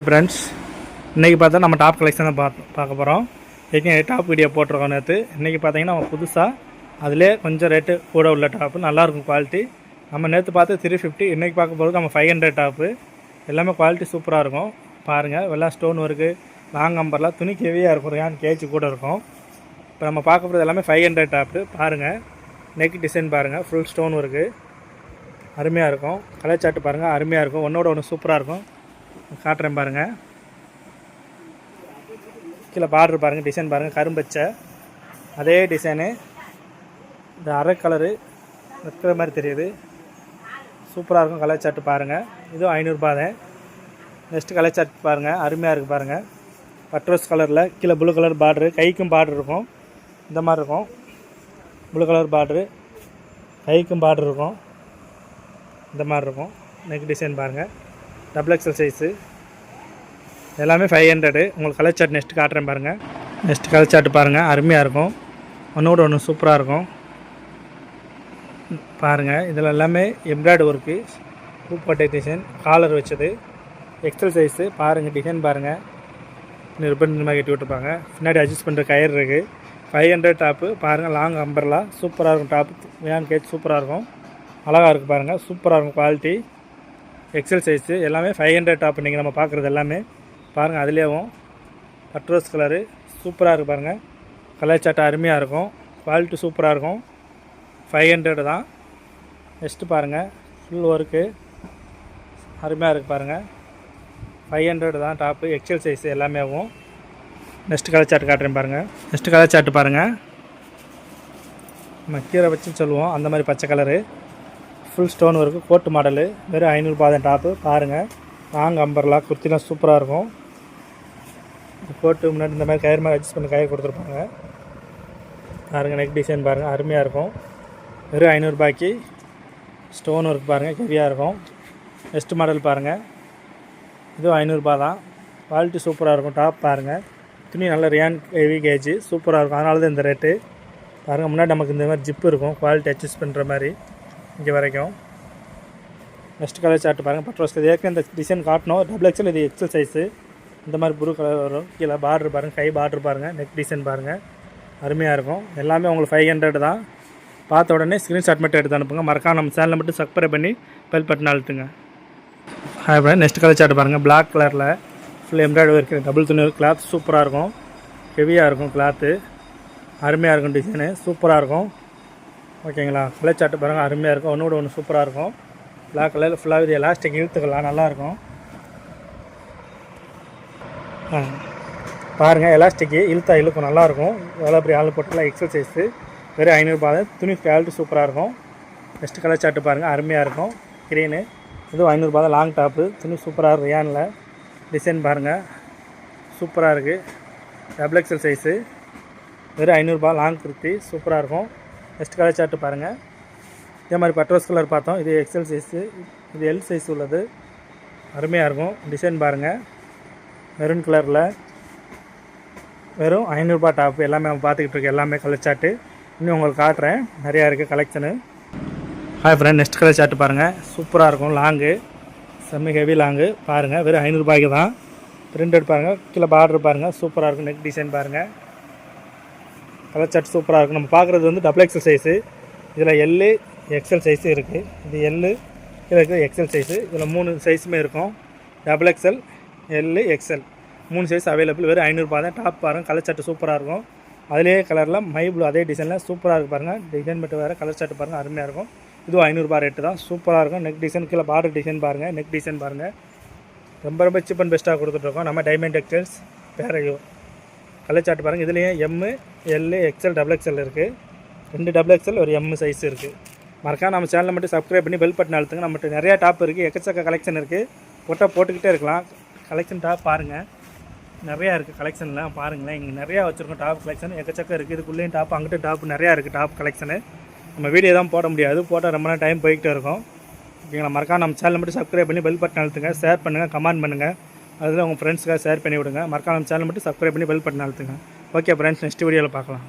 Friends, இன்றைக்கி பார்த்தா நம்ம டாப் கலெக்ஷன் தான் பார்க்க போகிறோம். ஏற்கனவே டாப் வீடியோ போட்டிருக்கோம் நேற்று. இன்றைக்கி பார்த்தீங்கன்னா நம்ம புதுசாக அதிலே கொஞ்சம் ரேட்டு கூட உள்ள டாப்பு நல்லாயிருக்கும் குவாலிட்டி. நம்ம நேற்று பார்த்து 350, இன்றைக்கி பார்க்க போகிறது நம்ம 500 டாப்பு. எல்லாமே குவாலிட்டி சூப்பராக இருக்கும். பாருங்கள், வெள்ளா ஸ்டோன் ஒர்க்கு, லாங் அம்பர்லாம், துணி ஹெவியாக இருக்கும், ரேன் கேஜி கூட இருக்கும். இப்போ நம்ம பார்க்க போகிறது எல்லாமே 500 டாப்பு. பாருங்கள், நெக் டிசைன் பாருங்கள், ஃபுல் ஸ்டோன் ஒர்க்கு அருமையாக இருக்கும். கலர் சார்ட்டு பாருங்கள், அருமையாக இருக்கும். ஒன்றோட ஒன்று சூப்பராக இருக்கும். காட்டுறேன் பாருங்கள். கீழே பார்டர் பாருங்கள், டிசைன் பாருங்கள், கரும்பச்சை அதே டிசைனு. இந்த அரை கலரு இருக்கிற மாதிரி தெரியுது, சூப்பராக இருக்கும். கலர் சார்ட்டு பாருங்கள், இதுவும் 500 தான். நெக்ஸ்ட்டு கலர் சார்ட் பாருங்கள், அருமையாக இருக்குது பாருங்கள். பட்ரோஸ் கலரில் கீழே ப்ளூ கலர் பார்டரு, கைக்கும் பார்டர் இருக்கும். இந்த மாதிரி இருக்கும், ப்ளூ கலர் பார்டரு, கைக்கும் பார்டர் இருக்கும். இந்த மாதிரி இருக்கும். நெக் டிசைன் பாருங்கள், டபுள் எக்ஸல் சைஸு. எல்லாமே 500. உங்களுக்கு கலர் சார்ட் நெக்ஸ்ட் காட்டுறேன் பாருங்கள். நெக்ஸ்ட் கலர் சார்ட்டு பாருங்கள், அருமையாக இருக்கும். ஒன்றோட ஒன்று சூப்பராக இருக்கும். பாருங்கள், இதில் எல்லாமே எம்ப்ராய்டரி ஒர்க்கு, பூப்பட்டை டிசைன், காலர் வச்சது, எக்ஸல் சைஸு. பாருங்கள், டிசைன் பாருங்கள். ரிப்பன் இந்த மாதிரி கட்டி விட்டுருப்பாங்க. பின்னாடி அட்ஜஸ்ட் பண்ணுற கயிறு இருக்குது. 500 டாப்பு. பாருங்கள், லாங் அம்பர்லா சூப்பராக இருக்கும். டாப்பு வேன் கேட் சூப்பராக இருக்கும், அழகாக இருக்குது பாருங்கள். சூப்பராக இருக்கும் குவாலிட்டி. XL size. எல்லாமே 500 டாப். இன்றைக்கி நம்ம பார்க்குறது எல்லாமே பாருங்கள். அதுலேயும் பட்ரோஸ் கலரு சூப்பராக இருக்குது பாருங்கள். கலர் சாட்டை அருமையாக இருக்கும், குவாலிட்டி சூப்பராக இருக்கும். 500 தான். நெக்ஸ்ட்டு பாருங்கள், ஃபுல் ஒர்க்கு அருமையாக இருக்குது பாருங்கள். 500 தான் டாப்பு. எக்ஸல் சைஸு எல்லாமே ஆகும். நெக்ஸ்ட்டு கலர் சார்ட்டு காட்டுறேன் பாருங்கள். நெக்ஸ்ட்டு கலர் சார்ட்டு பாருங்கள். நம்ம கீரை வச்சுன்னு சொல்லுவோம், அந்த மாதிரி பச்சை கலரு, ஃபுல் ஸ்டோன் ஒர்க்கு, கோட்டு மாடலு, வெறும் 500 தான் டாப்பு. பாருங்கள், லாங் அம்பர்லா, குர்த்திலாம் சூப்பராக இருக்கும். கோட்டு முன்னாடி இந்த மாதிரி கயிறு மாதிரி அட்ஜஸ்ட் பண்ணி கயிறு கொடுத்துருப்பாங்க. பாருங்கள், நெக் டிசைன் பாருங்கள், அருமையாக இருக்கும். வெறும் 500 ஸ்டோன் ஒர்க் பாருங்கள், ஹெவியாக இருக்கும். நெக்ஸ்ட் மாடல் பாருங்கள், இதுவும் 500 தான். குவாலிட்டி சூப்பராக இருக்கும். டாப் பாருங்கள், துணி நல்ல ரியான் ஹெவி கேஜி சூப்பராக இருக்கும். அதனால தான் இந்த ரேட்டு. பாருங்கள், முன்னாடி நமக்கு இந்த மாதிரி ஜிப்பு இருக்கும், குவாலிட்டி அட்ஜஸ்ட் பண்ணுற மாதிரி இங்கே வரைக்கும். நெக்ஸ்ட் கலர் சார்ட்டு பாருங்கள், பட்ரோஸ். ஏற்கனவே இந்த டிசைன் காட்டணும், டபுள் எக்ஸல், இது எக்ஸல் சைஸு. இந்த மாதிரி ப்ளூ கலர் வரும். கீழே பார்டர் பாருங்கள், கை பார்டர் பாருங்கள், நெக் டிசைன் பாருங்கள், அருமையாக இருக்கும். எல்லாமே உங்களுக்கு 500 தான். பார்த்த உடனே ஸ்க்ரீன்ஷாட் மட்டும் எடுத்து அனுப்புங்க. மறக்காம நம்ம சேனலை மட்டும் சப்ஸ்கிரைப் பண்ணி பெல் பட்டன் அழுத்துங்க. அப்புறம் நெக்ஸ்ட் கலர் சார்ட்டு பாருங்கள், பிளாக் கலரில் ஃபுல் எம்ப்ராய்டரி இருக்குது, டபுள் துணி கிளாத் சூப்பராக இருக்கும், ஹெவியாக இருக்கும். கிளாத்து அருமையாக இருக்கும், டிசைனு சூப்பராக இருக்கும். ஓகேங்களா? கலர் சார்ட்டு பாருங்கள், அருமையாக இருக்கும். ஒன்றோட ஒன்று சூப்பராக இருக்கும். பிளாக் கலரில் ஃபுல்லாக இது எலாஸ்டிக் இழுத்துக்கலாம், நல்லாயிருக்கும். பாருங்கள், எலாஸ்டிக்கு இழுத்தா இழுக்கும், நல்லாயிருக்கும். எவ்வளோ பெரிய ஆள் போட்டுக்கலாம். XL size. வெறும் 500 தான். துணி குவாலிட்டி சூப்பராக இருக்கும். நெக்ஸ்ட் கலர் சார்ட்டு பாருங்கள், அருமையாக இருக்கும். க்ரீனு, இதுவும் 500 தான். லாங் டாப்பு, துணி சூப்பராக இருக்கும். ரியானில் டிசைன் பாருங்கள், சூப்பராக இருக்குது. Double XL size. வெறும் 500 லாங் குர்த்தி சூப்பராக இருக்கும். நெக்ஸ்ட் கலர் சார்ட்டு பாருங்கள். இதே மாதிரி பட்ரோஸ் கலர் பார்த்தோம், இது எக்ஸல் சைஸு, இது எல் சைஸ் உள்ளது, அருமையாக இருக்கும். டிசைன் பாருங்கள், மெரூன் கலரில். வெறும் 500 டாப்பு. எல்லாமே நம்ம பார்த்துக்கிட்டு இருக்கோம், எல்லாமே கலர் சார்ட்டு. இன்னும் உங்களுக்கு காட்டுறேன், நிறையா இருக்குது collection. Hi friend, next colour chart பாருங்கள், சூப்பராக இருக்கும். லாங்கு செம்மி ஹெவி லாங்கு பாருங்கள், வெறும் 500 தான். பிரிண்டட் பாருங்கள், கீழே பார்டர் பாருங்கள், சூப்பராக இருக்கும். நெக் டிசைன் பாருங்கள், கலர் சார்ட் சூப்பராக இருக்கும். நம்ம பார்க்குறது வந்து டபுள் எக்ஸல் சைஸு. இதில் எல்லு எக்ஸல் சைஸு இருக்குது. இது எல்லு, இதில் இருக்குது எக்ஸல் சைஸு. இதில் 3 சைஸுமே இருக்கும். டபுள் எக்ஸல், எல்லு, எக்ஸல் 3 சைஸ் அவைலபிள். வெறும் 500 தான். டாப் பாருங்கள், கலர் சார்ட்டு சூப்பராக இருக்கும். அதிலே கலரில் மை ப்ளூ, அதே டிசைனில் சூப்பராக இருக்குது பாருங்கள். டிசைன் மட்டும் வேறு, கலர் சார்ட்டு பாருங்கள், அருமையாக இருக்கும். இதுவும் 500 ரேட்டு தான். சூப்பராக இருக்கும். நெக் டிசைன், கீழே பார்டர் டிசைன் பாருங்கள், நெக் டிசைன் பாருங்கள், ரொம்ப சீப் அண்ட் பெஸ்ட்டாக கொடுத்துட்ருக்கோம் நம்ம டைமண்ட் டெக்ஸ்டைல்ஸ் பேரையோ. கலர் சார்ட்டு பாருங்கள், இதுலேயும் எம்மு, எல்லு, எக்ஸல், டபுள் எக்ஸல் இருக்குது. 2 டபுள் எக்ஸல், ஒரு எம்மு சைஸ் இருக்குது. மறக்காம நம்ம சேனலை மட்டும் சப்ஸ்கிரைப் பண்ணி பெல் பட்டன் அழுத்துங்க. நம்மகிட்ட நிறையா டாப் இருக்குது, எக்கச்சக்க கலெக்ஷன் இருக்குது. போட்டுக்கிட்டே இருக்கலாம். கலெக்ஷன் டாப் பாருங்கள், நிறையா இருக்குது கலெக்ஷனில். பாருங்களேன், இங்கே நிறையா வச்சுருக்கோம் டாப் கலெக்ஷன், எக்கச்சக்கம் இருக்குது. இதுக்குள்ளேயும் டாப், அங்கிட்ட டாப் நிறையா இருக்குது. டாப் கலெக்ஷனு நம்ம வீடியோ தான் போட முடியாது, போட்டால் ரொம்ப நேரம் டைம் போய்கிட்டே இருக்கும். ஓகேங்களா? மறக்காம நம்ம சேனலை மட்டும் சப்ஸ்கிரைப் பண்ணி பெல் பட்டன் அழுத்துங்க. ஷேர் பண்ணுங்கள், கமெண்ட் பண்ணுங்கள். அதில் உங்கள் ஃப்ரெண்ட்ஸ்க்காக ஷேர் பண்ணி விடுங்க. மறக்காம நம்ம சேனலை மட்டும் சப்ஸ்கிரைப் பண்ணி பெல் பட்டன் அழுத்துங்க. ஓகே ஃப்ரெண்ட்ஸ், நெக்ஸ்ட் வீடியோவில் பார்க்கலாம்.